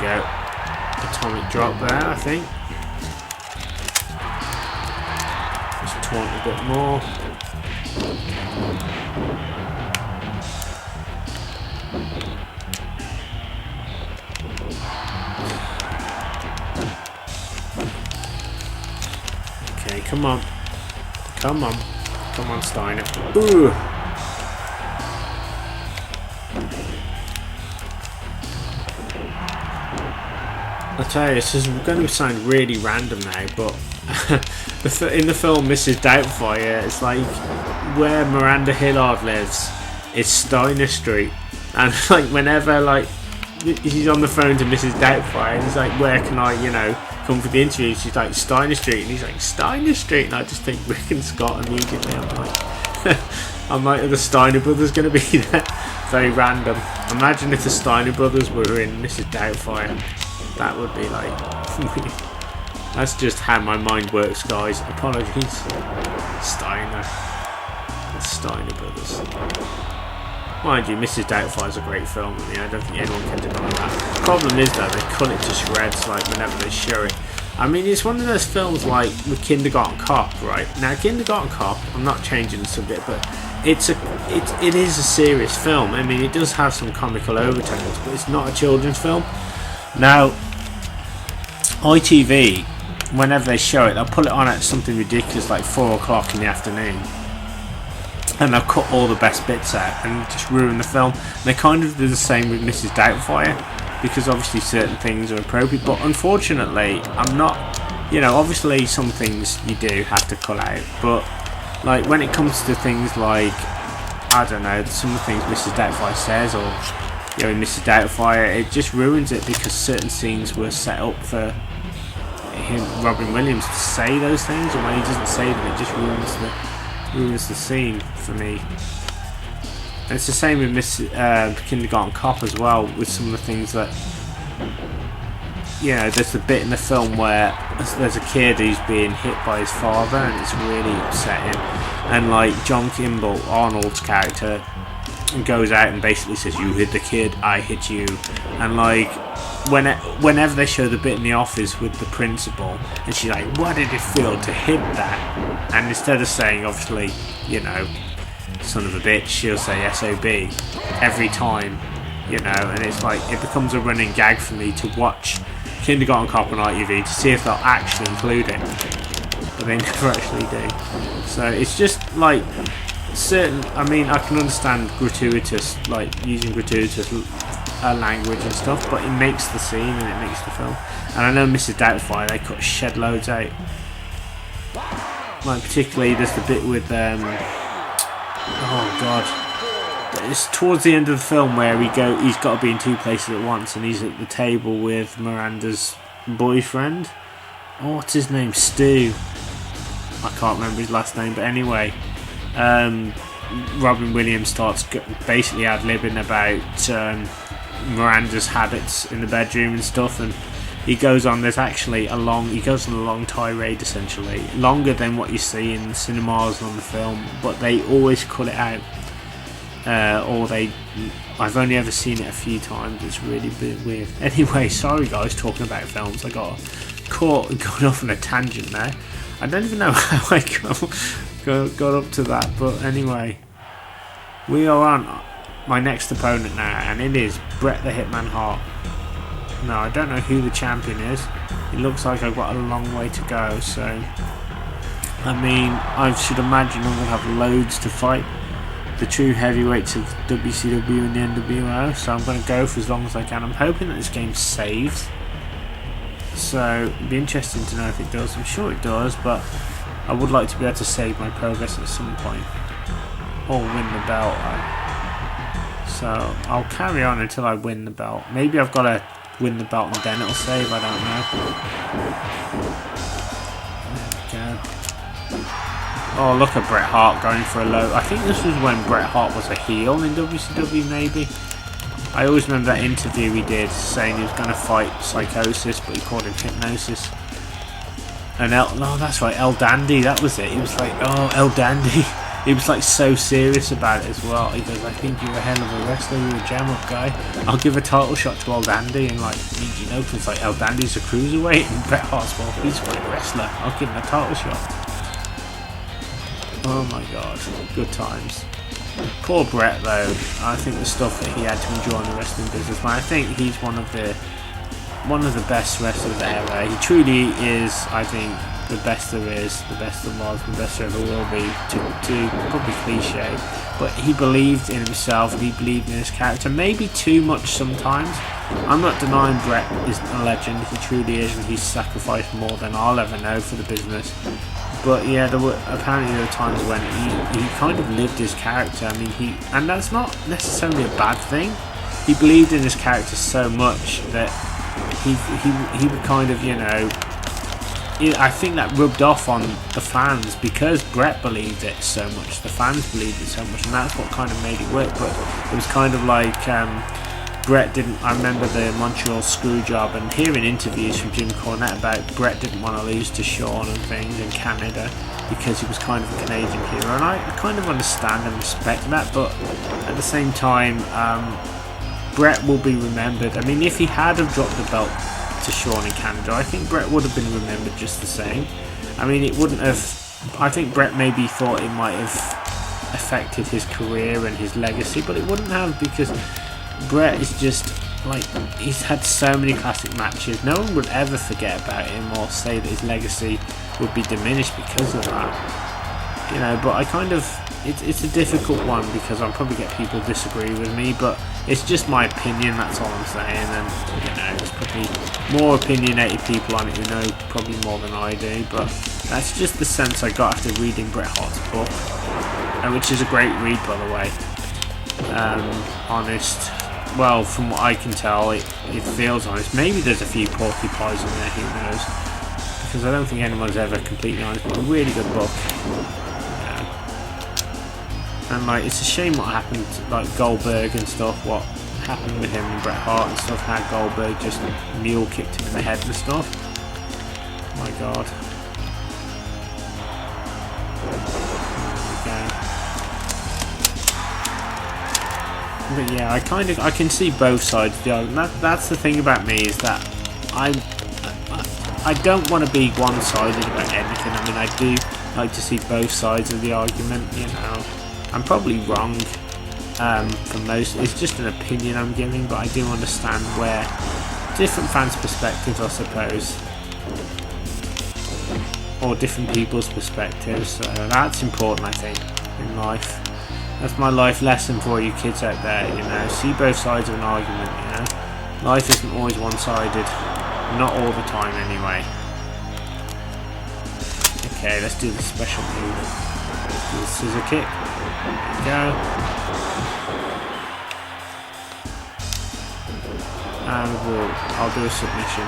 go. Atomic drop there, I think. Just taunt a bit more. Okay, come on. Come on. Come on, Steiner. Ooh. I tell you, this is going to sound really random now, but in the film Mrs. Doubtfire, it's like where Miranda Hillard lives is Steiner Street, and like whenever like he's on the phone to Mrs. Doubtfire, and he's like, "Where can I, come for the interview?" She's like, "Steiner Street," and he's like, "Steiner Street," and I just think Rick and Scott immediately. I'm like, are the Steiner brothers going to be there? Very random. Imagine if the Steiner brothers were in Mrs. Doubtfire. That would be like... That's just how my mind works, guys. Apologies. Steiner. The Steiner brothers. Mind you, Mrs. Doubtfire is a great film. I mean, I don't think anyone can deny that. The problem is, though, they cut it to shreds like whenever they show it. I mean, it's one of those films like with Kindergarten Cop, right? Now, Kindergarten Cop, I'm not changing the subject, but it is a serious film. I mean, it does have some comical overtones, but it's not a children's film. Now, ITV, whenever they show it, they'll put it on at something ridiculous like 4 o'clock in the afternoon, and they'll cut all the best bits out and just ruin the film. And they kind of do the same with Mrs. Doubtfire, because obviously certain things are appropriate, but unfortunately I'm not, obviously some things you do have to cut out, but like when it comes to things like, I don't know, some of the things Mrs. Doubtfire says, or in Mrs. Doubtfire, it just ruins it because certain scenes were set up for him, Robin Williams, to say those things, and when he doesn't say them, it just ruins the scene for me. And it's the same with Kindergarten Cop as well, with some of the things that, there's the bit in the film where there's a kid who's being hit by his father, and it's really upsetting, and like John Kimball, Arnold's character, goes out and basically says, "You hit the kid, I hit you," and like whenever they show the bit in the office with the principal, and she's like, "What did it feel to hit that?" And instead of saying, obviously, "Son of a bitch," she'll say SOB every time, and it's like, it becomes a running gag for me to watch Kindergarten Cop on ITV to see if they'll actually include it, but they never actually do. So it's just like certain, I mean, I can understand gratuitous, like using gratuitous language and stuff, but it makes the scene and it makes the film. And I know Mrs. Doubtfire, they cut shed loads out, like particularly there's the bit with oh god, it's towards the end of the film where he's got to be in two places at once, and he's at the table with Miranda's boyfriend. Oh, what's his name? Stu. I can't remember his last name, but anyway, Robin Williams starts basically ad-libbing about Miranda's habits in the bedroom and stuff, and he goes on a long tirade, essentially longer than what you see in cinemas on the film, but they always cut it out, I've only ever seen it a few times. It's really a bit weird. Anyway, sorry guys, talking about films, I got going off on a tangent there. I don't even know how I got up to that, but anyway, we are on my next opponent now, and it is Bret the Hitman Hart. No, I don't know who the champion is. It looks like I've got a long way to go, so I mean, I should imagine I'm going to have loads to fight the true heavyweights of WCW and the NWO, so I'm going to go for as long as I can. I'm hoping that this game saves, so it'd be interesting to know if it does. I'm sure it does, but I would like to be able to save my progress at some point, or win the belt. So I'll carry on until I win the belt. Maybe I've got to win the belt and then it'll save, I don't know. There we go. Oh, look at Bret Hart going for a low. I think this was when Bret Hart was a heel in WCW, maybe. I always remember that interview he did saying he was going to fight Psychosis, but he called him Hypnosis. And that's right, El Dandy, that was it. He was like, oh, El Dandy. he was like so serious about it as well. He goes, I think you're a hell of a wrestler, you're a jam up guy. I'll give a title shot to El Dandy, and like, you know, because like El Dandy's a cruiserweight and Bret Hart's, well, he's a great wrestler, I'll give him a title shot. Oh my god, good times. Poor Bret though, I think the stuff that he had to endure in the wrestling business, man, I think he's one of the best wrestlers ever. He truly is, I think, the best there is, the best there was, the best there ever will be, to probably cliche, but he believed in himself and he believed in his character, maybe too much sometimes. I'm not denying Bret is a legend, he truly is, and he's sacrificed more than I'll ever know for the business. But yeah, there were times when he kind of lived his character. I mean, and that's not necessarily a bad thing. He believed in his character so much that he would kind of, you know, I think that rubbed off on the fans because Bret believed it so much. The fans believed it so much, and that's what kind of made it work. But it was kind of like Bret didn't. I remember the Montreal Screwjob and hearing interviews from Jim Cornette about Bret didn't want to lose to Shawn and things in Canada because he was kind of a Canadian hero, and I kind of understand and respect that. But at the same time, Bret will be remembered. I mean, if he had have dropped the belt to Shawn in Canada, I think Bret would have been remembered just the same. I mean, it wouldn't have. I think Bret maybe thought it might have affected his career and his legacy, but it wouldn't have, because Bret is just like, he's had so many classic matches. No one would ever forget about him or say that his legacy would be diminished because of that. You know, but I kind of, it's a difficult one because I'll probably get people disagree with me, but it's just my opinion, that's all I'm saying. And you know, there's probably more opinionated people on it who know probably more than I do, but that's just the sense I got after reading Bret Hart's book, which is a great read, by the way. Honest, well, from what I can tell, it feels honest. Maybe there's a few porcupines in there, who knows, because I don't think anyone's ever completely honest, but a really good book. And like, it's a shame what happened, like Goldberg and stuff, what happened with him and Bret Hart and stuff, how Goldberg just mule kicked him in the head and stuff. My god. Okay. But yeah, I can see both sides of the argument. That's the thing about me, is that I don't want to be one-sided about anything. I mean, I do like to see both sides of the argument, you know. I'm probably wrong for most. It's just an opinion I'm giving, but I do understand where different fans' perspectives, I suppose, or different people's perspectives. So that's important, I think, in life. That's my life lesson for you kids out there. You know, see both sides of an argument. You know, life isn't always one-sided, not all the time, anyway. Okay, let's do the special move. Let's do the scissor kick. There we go. And I'll do a submission.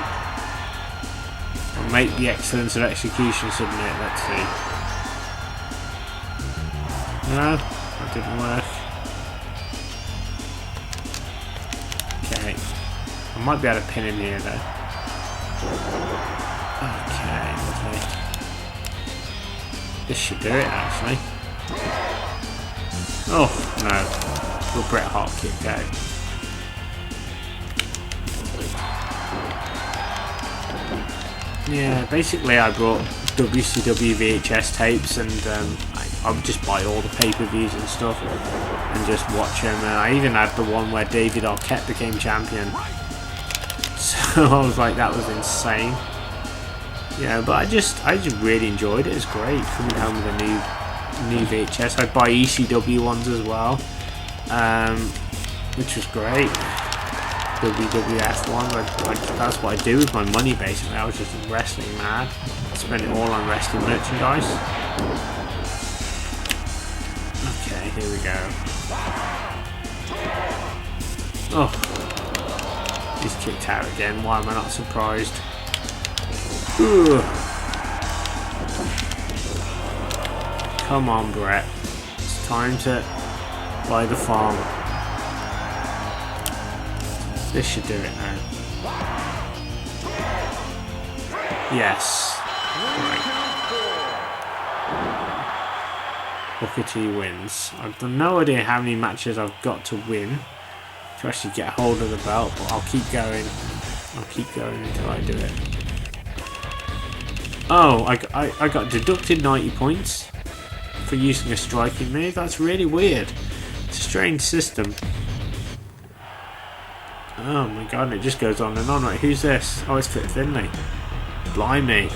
I'll make the excellence of execution submit. Let's see. No, that didn't work. Okay. I might be able to pin him here though. Okay, lovely. This should do it, actually. Oh, no. Will Bret Hart kicked out. Yeah, basically I brought WCW VHS tapes, and I would just buy all the pay-per-views and stuff and just watch them. And I even had the one where David Arquette became champion. So I was like, that was insane. Yeah, but I just really enjoyed it. It was great coming home with a new VHS. I'd buy ECW ones as well, which was great. WWF ones. That's what I do with my money, basically. I was just wrestling mad. I spent it all on wrestling merchandise. Okay, here we go. Oh, he's kicked out again. Why am I not surprised? Ugh. Come on, Bret. It's time to buy the farm. This should do it now. Yes. Right. Booker T wins. I've no idea how many matches I've got to win to actually get hold of the belt, but I'll keep going. I'll keep going until I do it. Oh, I got deducted 90 points for using a striking move. That's really weird. It's a strange system. Oh my god, it just goes on and on. Right, who's this? Oh, it's Fit Finlay. Blimey.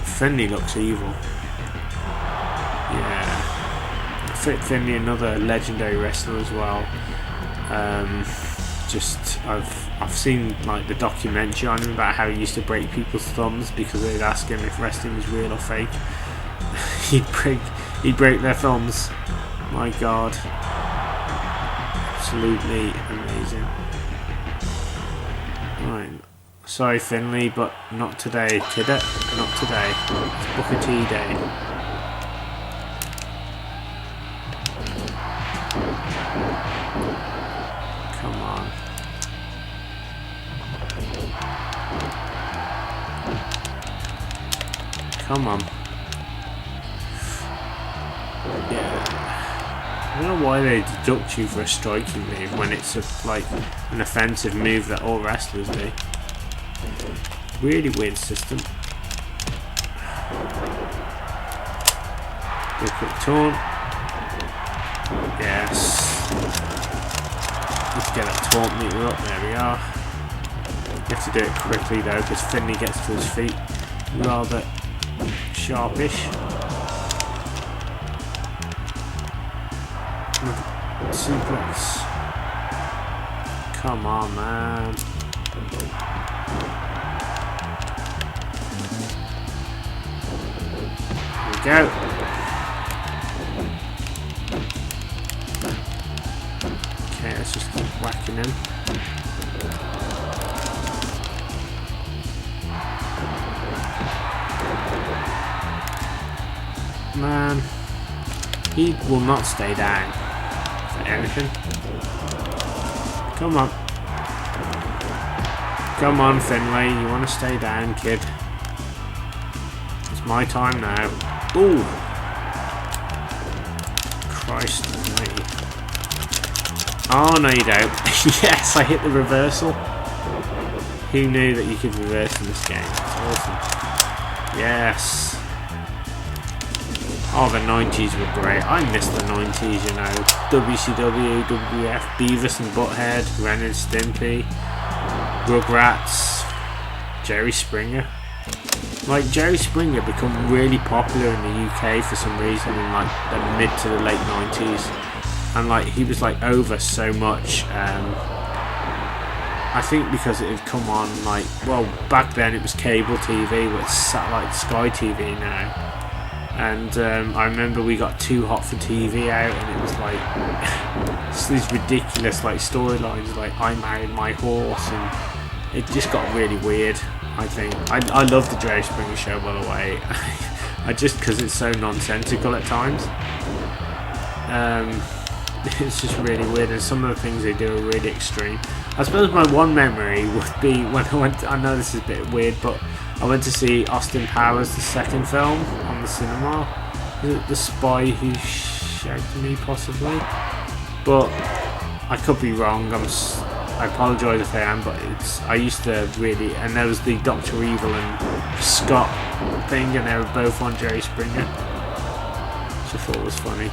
Finlay looks evil. Yeah. Fit Finlay, another legendary wrestler as well. I've seen like the documentary on him about how he used to break people's thumbs because they'd ask him if wrestling was real or fake. he'd break their thumbs. My god. Absolutely amazing. Right. Sorry Finlay, but not today, kid. Not today. It's Booker T Day. Come on. Come on. Yeah. I don't know why they deduct you for a striking move when it's like an offensive move that all wrestlers do. Really weird system. Do a quick taunt. Yes. Let's get that taunt meter up. There we are. You have to do it quickly though, because Finlay gets to his feet rather sharpish. Suplex. Come on, man. Here we go. Okay, let's just keep whacking him. Man, he will not stay down for anything. Come on. Come on, Finlay, you want to stay down, kid. It's my time now. Ooh! Christ almighty. Oh, no you don't. Yes, I hit the reversal. Who knew that you could reverse in this game? It's awesome. Yes. Oh, the 90s were great. I miss the 90s, you know. WCW, WWF, Beavis and Butthead, Ren and Stimpy, Rugrats, Jerry Springer. Like, Jerry Springer became really popular in the UK for some reason in like the mid to the late 90s. And like, he was like over so much. I think because it had come on like, well, back then it was cable TV, but it's satellite Sky TV now. And I remember we got Too Hot for TV out, and it was like just these ridiculous like storylines, like I Married My Horse, and it just got really weird. I think I love the Jerry Springer Show, by the way. I just because it's so nonsensical at times. It's just really weird, and some of the things they do are really extreme. I suppose my one memory would be when I went. I know this is a bit weird, but I went to see Austin Powers, the second film, on the cinema. Is it The Spy Who Shagged Me, possibly? But I could be wrong. I apologise if I am, but I used to really... And there was the Dr. Evil and Scott thing, and they were both on Jerry Springer, which I thought was funny.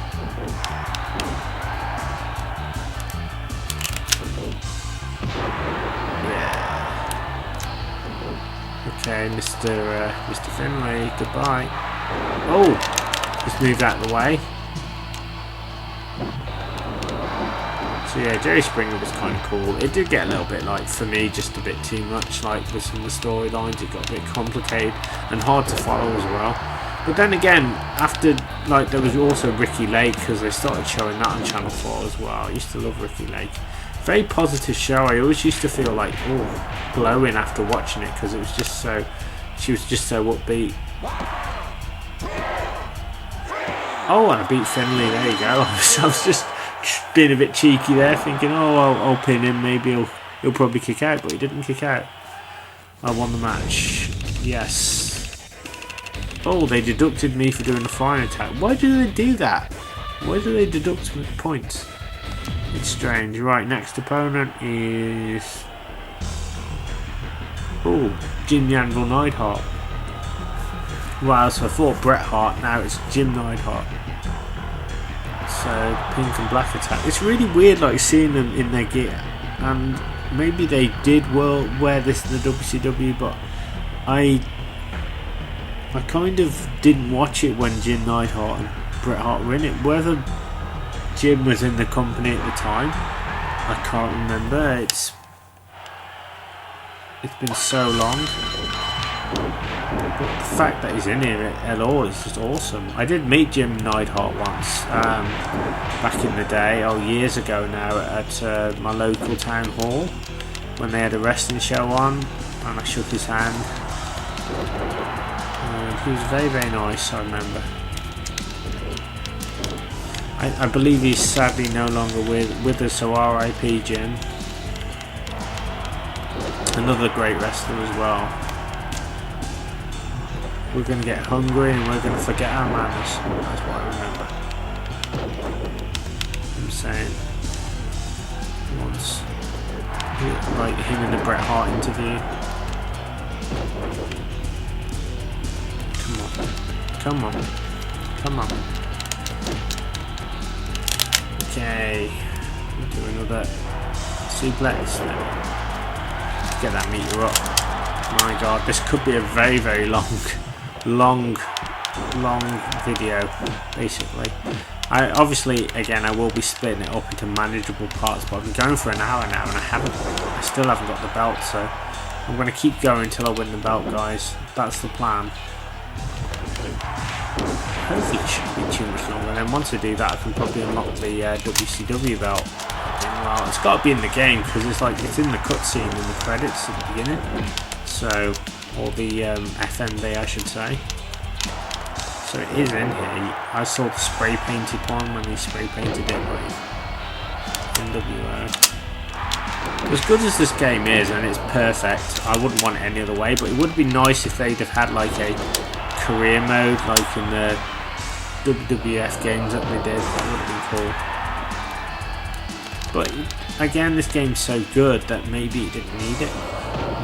Okay, Mr. Finlay, goodbye. Oh, just moved out of the way. So yeah, Jerry Springer was kind of cool. It did get a little bit, like, for me, just a bit too much, like, with some of the storylines. It got a bit complicated and hard to follow as well. But then again, after, like, there was also Ricky Lake, because they started showing that on Channel 4 as well. I used to love Ricky Lake. Very positive show. I always used to feel like, oh, glowing after watching it, because it was just so, she was just so upbeat. Oh, and I beat Finlay, there you go. I was just being a bit cheeky there, thinking, oh, I'll pin him, maybe he'll probably kick out, but he didn't kick out. I won the match. Yes. Oh, they deducted me for doing a flying attack. Why do they do that? Why do they deduct points? It's strange. Right, next opponent is... Oh, Jim Yanville Neidhart. Wow, so I thought Bret Hart, now it's Jim Neidhart. So, pink and black attack. It's really weird like seeing them in their gear. And maybe they did wear this in the WCW, but I kind of didn't watch it when Jim Neidhart and Bret Hart were in it. Whether Jim was in the company at the time, I can't remember. It's been so long. But the fact that he's in here at all is just awesome. I did meet Jim Neidhart once, back in the day, years ago now, at my local town hall when they had a wrestling show on, and I shook his hand. He was very, very nice, I remember. I believe he's sadly no longer with us, so R.I.P. Jim. Another great wrestler as well. We're going to get hungry and we're going to forget our manners. That's what I remember. I'm saying. Once. Like him in the Bret Hart interview. Come on. Come on. Okay. We'll do another suplex. Get that meter up. My god, this could be a very, very long video, basically. Obviously, again, I will be splitting it up into manageable parts, but I've been going for an hour now and I still haven't got the belt, so I'm going to keep going until I win the belt, guys. That's the plan. Hopefully it shouldn't be too much longer, and then once I do that I can probably unlock the WCW belt. Well, it's got to be in the game because it's in the cutscene in the credits at the beginning, so, or the FMV I should say. So it is in here. I saw the spray painted one when they spray painted it with NWO. As good as this game is, and it's perfect, I wouldn't want it any other way, but it would be nice if they'd have had like a career mode like in the WWF games that they did. That would have been cool. But again, this game's so good that maybe it didn't need it.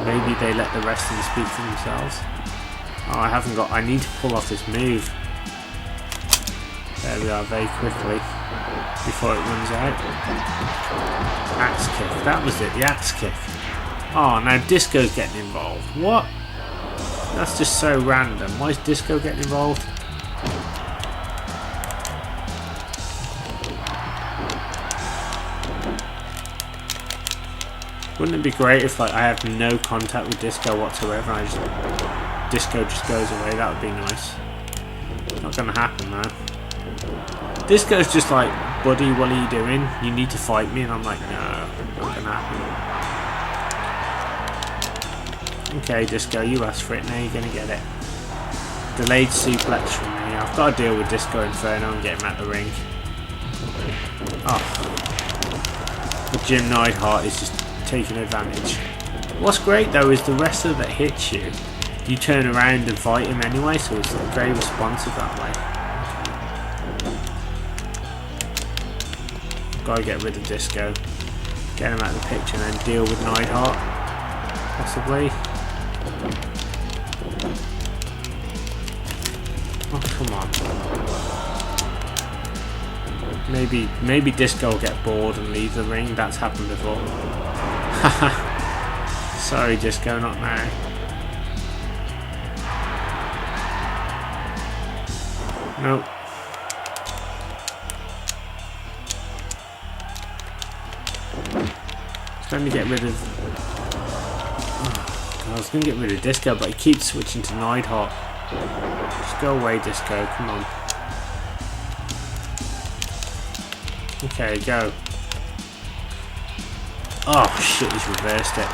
Maybe they let the wrestling speak for themselves. Oh, I need to pull off this move. There we are, very quickly, before it runs out. Axe kick, that was it, the axe kick. Oh, now Disco's getting involved. What? That's just so random. Why is Disco getting involved? Wouldn't it be great if I have no contact with Disco whatsoever and Disco just goes away? That would be nice. Not gonna happen though. Disco's just like, buddy, what are you doing? You need to fight me, and I'm like, no, not gonna happen. Okay, Disco, you asked for it, now you're gonna get it. Delayed suplex from me. I've got to deal with Disco Inferno and get him out the ring. Oh. But Jim Neidhart is just taking advantage. What's great though is the wrestler that hits you, you turn around and fight him anyway, so it's very responsive that way. Gotta get rid of Disco, get him out of the picture, and then deal with Neidhart, possibly. Oh, come on. Maybe Disco will get bored and leave the ring. That's happened before. Sorry, Disco, not now. Nope. Trying to get rid of. I was going to get rid of Disco, but he keeps switching to Neidhart. Just go away, Disco. Come on. Okay, go. Oh shit, he's reversed it.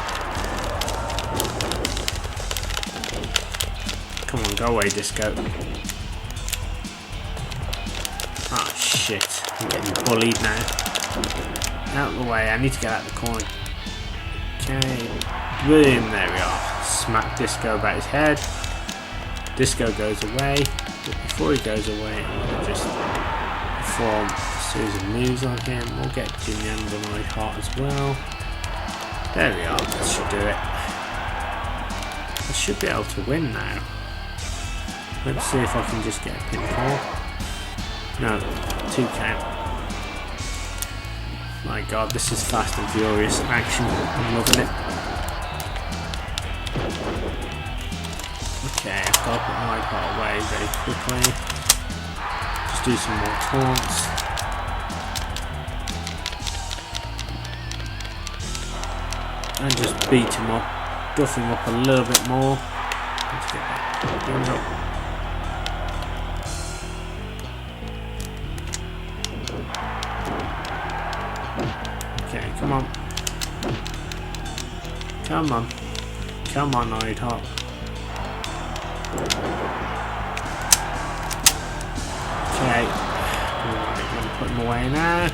Come on, go away, Disco. Oh shit, I'm getting bullied now. Out of the way, I need to get out of the corner. Okay, boom, there we are. Smack Disco about his head. Disco goes away, but before he goes away, I'm going to just perform a series of moves on him. We'll get Jimmy under my heart as well. There we are, that should do it. I should be able to win now. Let's see if I can just get a pinfall. No, 2 count. My god, this is fast and furious action. I'm loving it. Okay, I've got to put my part away very quickly. Just do some more taunts. And just beat him up, duff him up a little bit more. Let's get that build up. Okay, come on. Come on. Come on, Nighthawk. Okay. Alright, I'm going to put him away now.